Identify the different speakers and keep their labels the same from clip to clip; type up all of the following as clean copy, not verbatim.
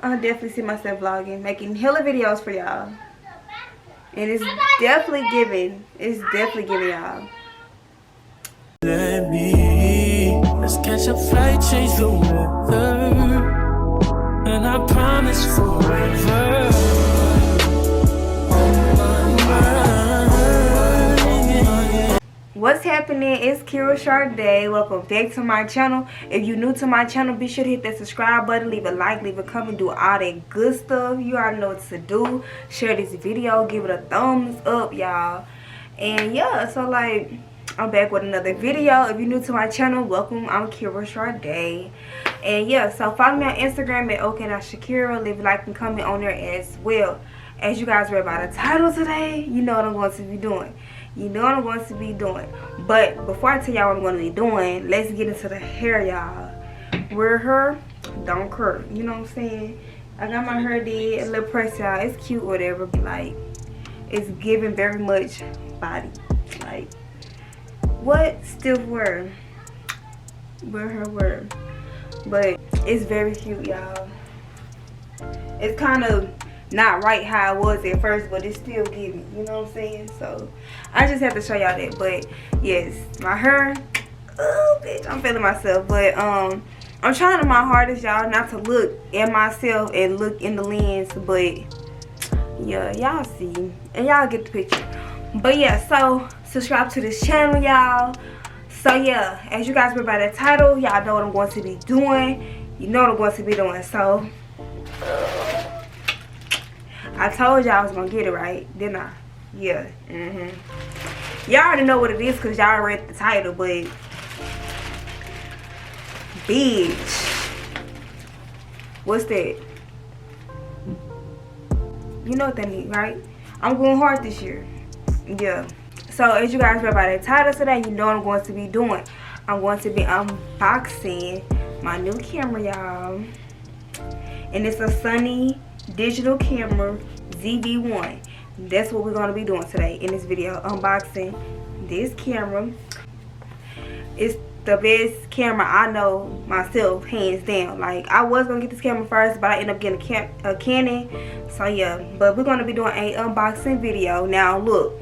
Speaker 1: I definitely see myself vlogging, making hella videos for y'all. And it's definitely giving. It's definitely giving y'all.
Speaker 2: Let me, let's catch a flight, change the weather, and I promise forever.
Speaker 1: What's happening? It's Kira Sade. Welcome back to my channel. If you're new to my channel, be sure to hit that subscribe button, leave a like, leave a comment, do all that good stuff. You already know what to do. Share this video, give it a thumbs up, y'all. And yeah, so like, I'm back with another video. If you're new to my channel, welcome. I'm Kira Sade. And yeah, so follow me on Instagram at ok.shakira. Leave a like and comment on there as well. As you guys read by the title today, you know what I'm going to be doing. You know what I'm going to be doing. But before I tell y'all what I'm going to be doing, let's get into the hair, y'all. Wear hair, don't curl. You know what I'm saying? I got my hair did, a little press out. It's cute, whatever. But like, it's giving very much body. Like, what? Still wear her wear. But it's very cute, y'all. It's kind of not right how it was at first, but it's still giving, you know what I'm saying? So I just have to show y'all that. But yes, my hair, oh bitch, I'm feeling myself. But I'm trying my hardest, y'all, not to look at myself and look in the lens. But yeah, y'all see and y'all get the picture. But yeah, so subscribe to this channel, y'all. So yeah, as you guys read by that title, y'all know what I'm going to be doing. You know what I'm going to be doing. So I told y'all I was gonna get it right, didn't I? Yeah. Y'all already know what it is because y'all read the title, but bitch, what's that? You know what that means, right? I'm going hard this year. Yeah. So as you guys read by that title today, you know what I'm going to be doing. I'm going to be unboxing my new camera, y'all, and it's a Sony digital camera ZV-1. That's what we're going to be doing today in this video, unboxing this camera. It's the best camera I know myself, hands down. Like, I was going to get this camera first, but I ended up getting a Canon. So yeah, but we're going to be doing a unboxing video. Now look,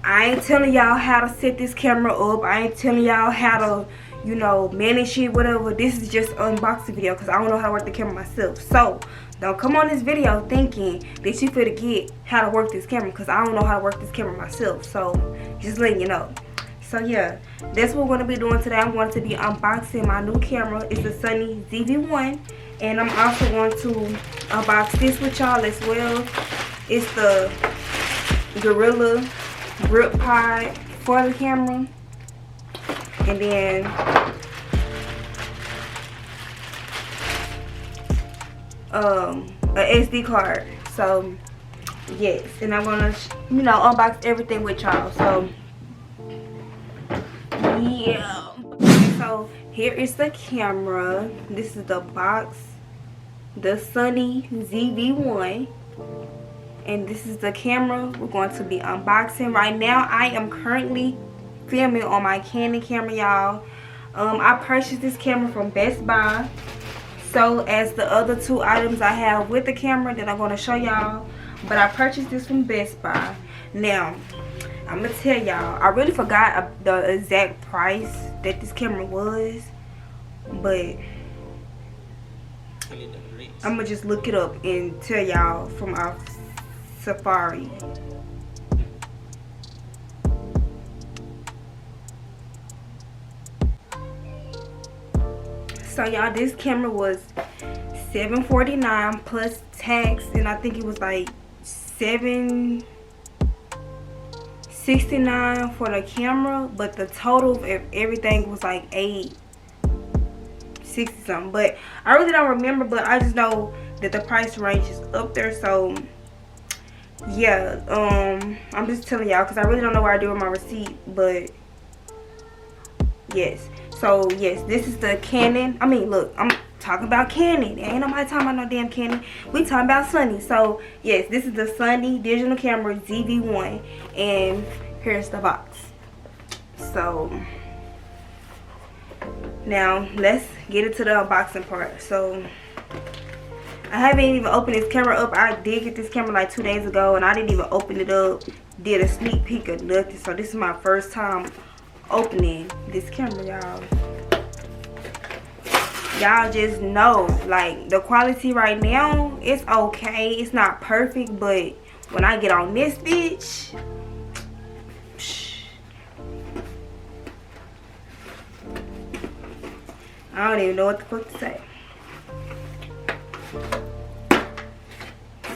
Speaker 1: I ain't telling y'all how to set this camera up. I ain't telling y'all how to, you know, manage it, whatever. This is just an unboxing video because I don't know how to work the camera myself. So don't come on this video thinking that you finna get how to work this camera, because I don't know how to work this camera myself. So just letting you know. So yeah, that's what we're going to be doing today. I'm going to be unboxing my new camera. It's the Sony ZV-1. And I'm also going to unbox this with y'all as well. It's the Gorilla Grip Pod for the camera. And then a SD card. So yes, and I'm gonna you know, unbox everything with y'all. So yeah. So here is the camera. This is the box, the Sony ZV-1, and this is the camera we're going to be unboxing. Right now I am currently filming on my Canon camera, y'all. I purchased this camera from Best Buy. So as the other two items I have with the camera that I'm going to show y'all, but I purchased this from Best Buy. Now I'm gonna tell y'all, I really forgot the exact price that this camera was, but I'm gonna just look it up and tell y'all from our Safari. So y'all, this camera was $749 plus tax, and I think it was like $769 for the camera, but the total of everything was like $860 something. But I really don't remember, but I just know that the price range is up there. So yeah, I'm just telling y'all because I really don't know where I do with my receipt. But yes, so yes, this is the Canon. I mean, look, I'm talking about Canon. Ain't nobody talking about no damn Canon. We talking about Sony. So yes, this is the Sony digital camera ZV-1, and here's the box. So now let's get into the unboxing part. So I haven't even opened this camera up. I did get this camera like 2 days ago, and I didn't even open it up, did a sneak peek or nothing. So this is my first time opening this camera, y'all. Y'all just know, like, the quality right now, it's okay. It's not perfect, but when I get on this bitch, I don't even know what the fuck to say.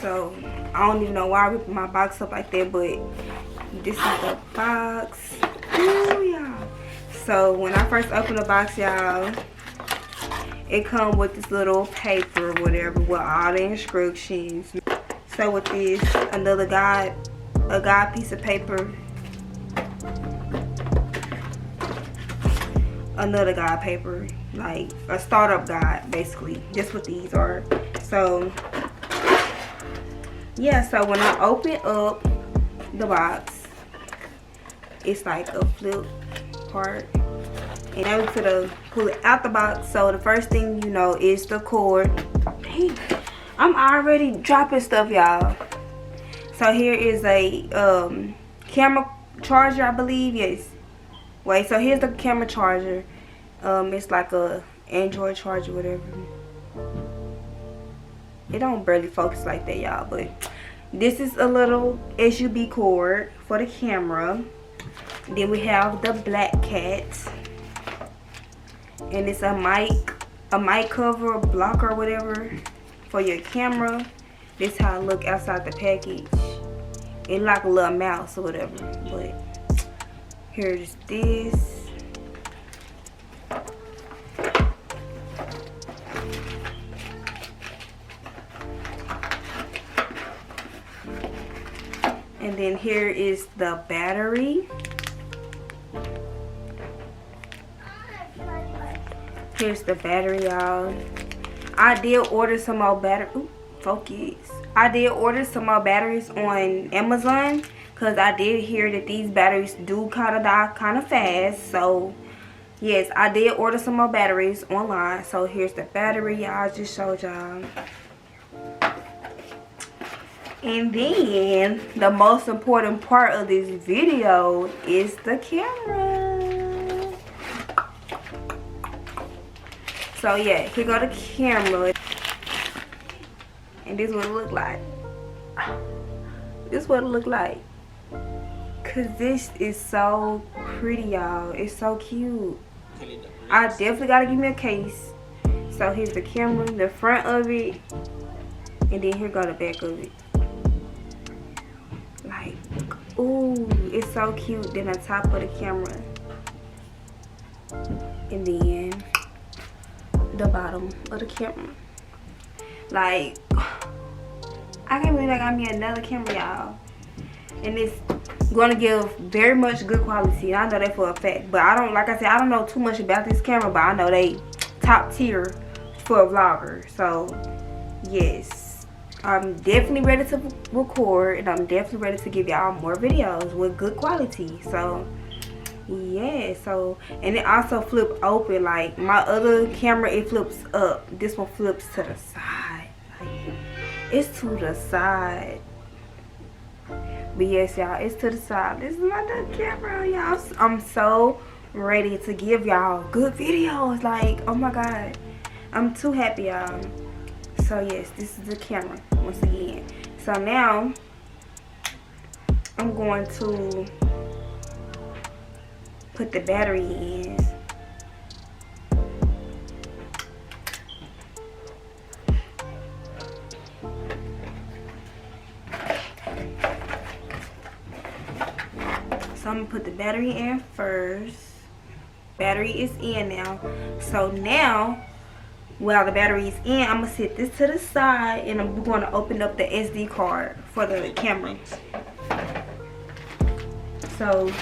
Speaker 1: So I don't even know why I ripped my box up like that, but this is the box. Ooh, y'all. So when I first opened the box, y'all, it come with this little paper or whatever with all the instructions. So with this, another guide, a guide piece of paper, another guide paper, like a startup guide, basically. That's what these are. So yeah, so when I open up the box, it's like a flip part, and I'm gonna pull it out the box. So the first thing you know is the cord. Dang, I'm already dropping stuff, y'all. So here is a camera charger, I believe. Yes. Wait, so here's the camera charger. It's like a Android charger, whatever. It don't barely focus like that, y'all, but this is a little SUB cord for the camera. Then we have the black cat, and it's a mic cover, blocker, whatever, for your camera. This how it look outside the package. It like a little mouse or whatever, but here's this. And then here is the battery. Here's the battery, y'all. I did order some more battery. Ooh, focus. I did order some more batteries on Amazon, because I did hear that these batteries do kind of die kind of fast. So yes, I did order some more batteries online. So here's the battery I just showed y'all. And then the most important part of this video is the camera. So yeah, here go the camera. And this is what it look like. This is what it look like. Cause this is so pretty, y'all. It's so cute. I definitely gotta give me a case. So here's the camera, the front of it, and then here go the back of it. Like, ooh, it's so cute. Then the top of the camera, and then the bottom of the camera. Like, I can't believe I got me another camera, y'all. And it's gonna give very much good quality. I know that for a fact. But I don't, like I said, I don't know too much about this camera, but I know they top tier for a vlogger. So yes, I'm definitely ready to record, and I'm definitely ready to give y'all more videos with good quality. So yeah, so, and it also flip open. Like my other camera, it flips up. This one flips to the side. Like, it's to the side. But yes, y'all, it's to the side. This is my new camera, y'all. I'm so ready to give y'all good videos. Like, oh my god, I'm too happy, y'all. So yes, this is the camera once again. So now I'm going to put the battery in. So I'm gonna put the battery in first. Battery is in now. So now, while the battery is in, I'm gonna set this to the side, and I'm going to open up the SD card for the camera. So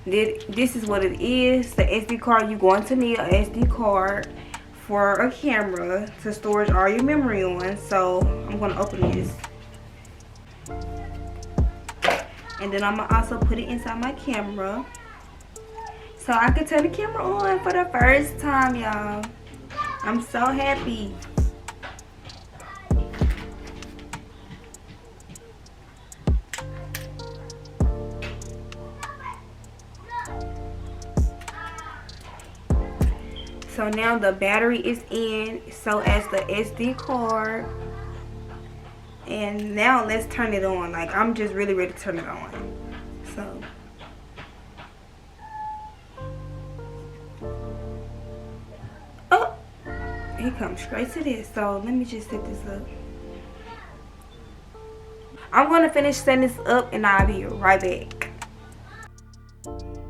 Speaker 1: this is what it is. The SD card, you're going to need an SD card for a camera to store all your memory on. So I'm going to open this, and then I'm gonna also put it inside my camera so I can turn the camera on for the first time, y'all. I'm so happy. So now the battery is in, so as the SD card. And now let's turn it on. Like, I'm just really ready to turn it on. So oh, he comes straight to this. So let me just set this up. I'm gonna finish setting this up and I'll be right back.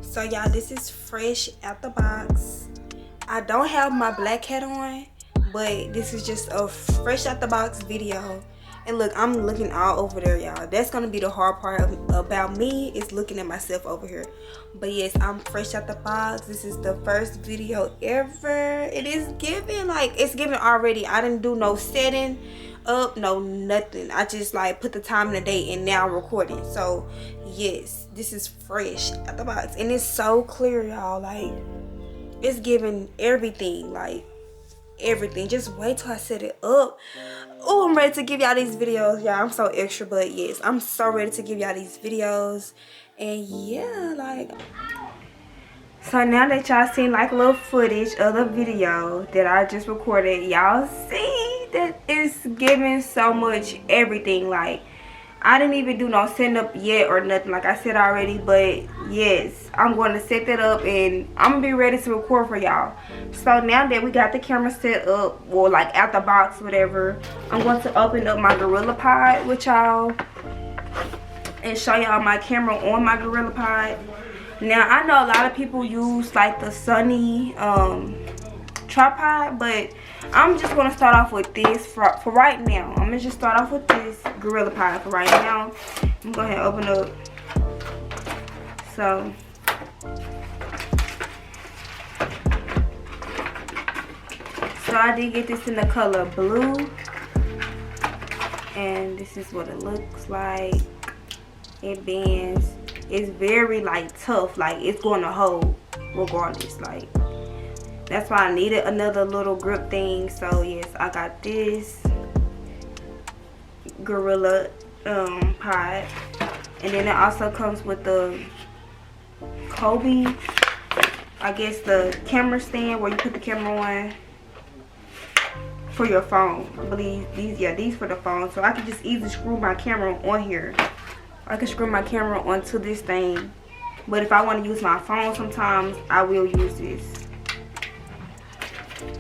Speaker 1: So y'all, this is fresh out the box. I don't have my black hat on, but this is just a fresh out the box video. And look, I'm looking all over there, y'all. That's gonna be the hard part about me, is looking at myself over here. But yes, I'm fresh out the box. This is the first video ever. It is giving, like, it's giving already. I didn't do no setting up, no nothing. I just like put the time and the date and now I'm recording. So yes, this is fresh out the box and it's so clear, y'all. Like, it's giving everything, like everything. Just wait till I set it up. Oh, I'm ready to give y'all these videos, y'all. I'm so extra, but yes, I'm so ready to give y'all these videos. And yeah, like, so now that y'all seen like little footage of the video that I just recorded, y'all see that it's giving so much everything. Like, I didn't even do no setting up yet or nothing, like I said already. But yes, I'm going to set that up and I'm gonna be ready to record for y'all. So now that we got the camera set up, or like out the box, whatever, I'm going to open up my Gorilla Pod with y'all and show y'all my camera on my Gorilla Pod. Now, I know a lot of people use like the Sony tripod, but I'm just going to start off with this for right now. I'm going to just start off with this Gorilla Pod for right now. I'm going to open up. So I did get this in the color blue. And this is what it looks like. It bends. It's very like tough, like it's going to hold regardless. Like, that's why I needed another little grip thing. So yes, I got this Gorilla Pod, and then it also comes with the Kobe, I guess, the camera stand where you put the camera on for your phone. I believe these for the phone, so I can just easily screw my camera on here. I can screw my camera onto this thing, but if I want to use my phone sometimes, I will use this.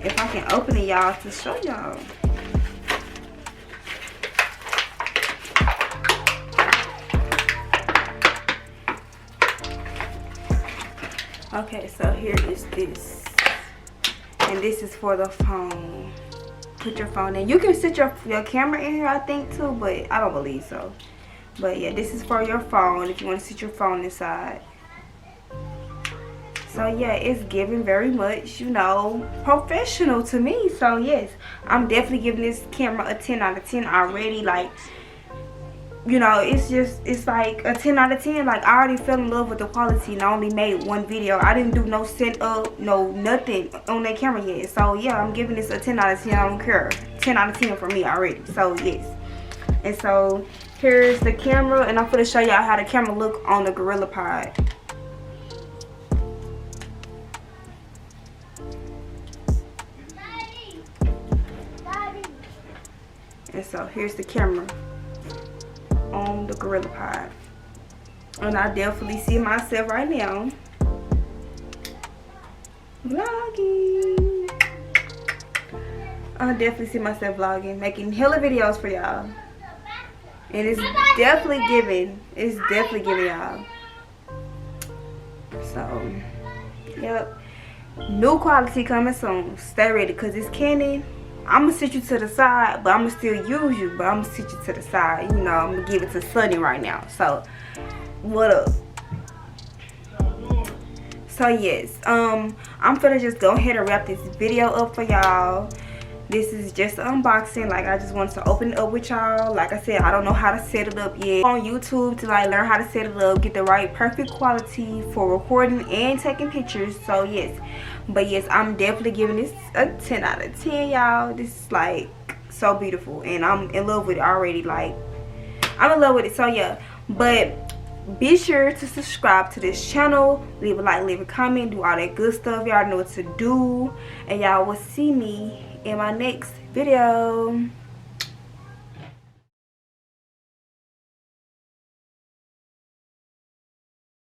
Speaker 1: If I can open it, y'all, to show y'all. Okay, so here is this, and this is for the phone. Put your phone in. You can sit your camera in here, I think, too, but I don't believe so. But yeah, this is for your phone if you want to sit your phone inside. So yeah, it's giving very much, you know, professional to me. So yes, I'm definitely giving this camera a 10 out of 10 already. Like, you know, it's like a 10 out of 10. Like, I already fell in love with the quality and I only made one video. I didn't do no set up, no nothing on that camera yet. So yeah, I'm giving this a 10 out of 10. I don't care. 10 out of 10 for me already. So yes. And so here's the camera, and I'm going to show y'all how the camera look on the Gorilla Pod. And so here's the camera on the Gorilla Pod. And I definitely see myself right now vlogging. I definitely see myself vlogging, making hella videos for y'all. And it's definitely giving. It's definitely giving, y'all. So, yep. New quality coming soon. Stay ready, because it's Canon. I'm going to sit you to the side, but I'm going to still use you. But I'm going to sit you to the side. You know, I'm going to give it to Sony right now. So, what up? So, yes. I'm going to just go ahead and wrap this video up for y'all. This is just an unboxing. Like, I just wanted to open it up with y'all. Like I said, I don't know how to set it up yet. On YouTube to like learn how to set it up, get the right perfect quality for recording and taking pictures. So yes, but yes, I'm definitely giving this a 10 out of 10, y'all. This is like so beautiful and I'm in love with it already. Like, I'm in love with it. So yeah, but Be sure to subscribe to this channel, leave a like, leave a comment, do all that good stuff. Y'all know what to do, and y'all will see me in my next video.